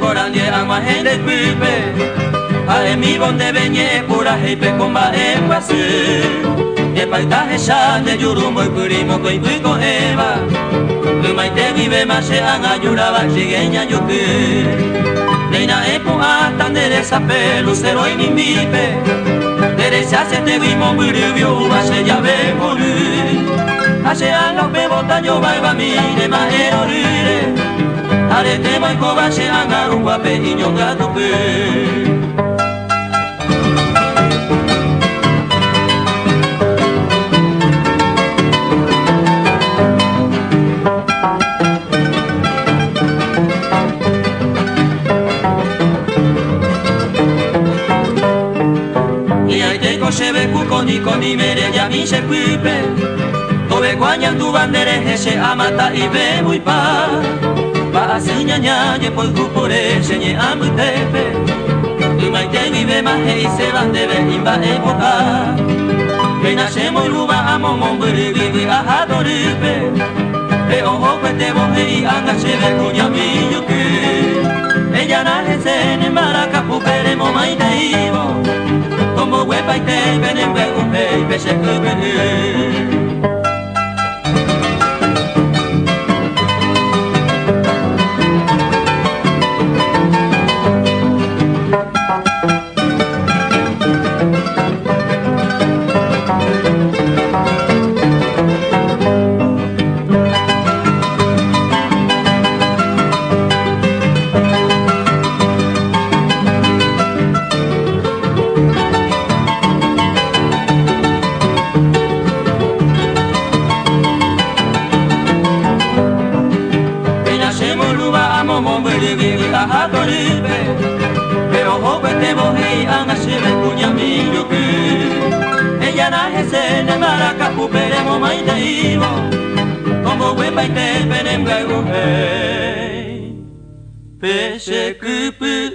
corandie ama gente pipe a mi bonde venye pura heipe comba e pase e paitaje ya de yurumbo y purimo coi puico eva tu maite vive mashe anga yuraba chigueña yuke Neina epo hasta nderesa pe lucero y mi mipe derecha se te vimo muribio mashe ya ve molu Ashe anga pe botaño baiba mire mahero rire Arete mai kobashi anga rumba pe inyo gato pe Y ahí te cochebe kukoni mere ya mi se pipe Tobe guanyan tu bandere hese amata y ve muy pa Pa asinya nye por kupore senye amutepe Tu maite vive mahe y se bandebe imba e bota Kena se muy luba amo momburi vivi ahadoripe E ojo pete bohe y anga se ve kunya mi yuki Ella na hese ne maraka pupere mo maite ibo Como huepa y te venen ve upe y pese kubene Pero jopete bohi anga shebe kunya miyoke Ella na hese ne maraka pupere mo maite ibo Como huepa ite penem gaigo hei Peshe kupu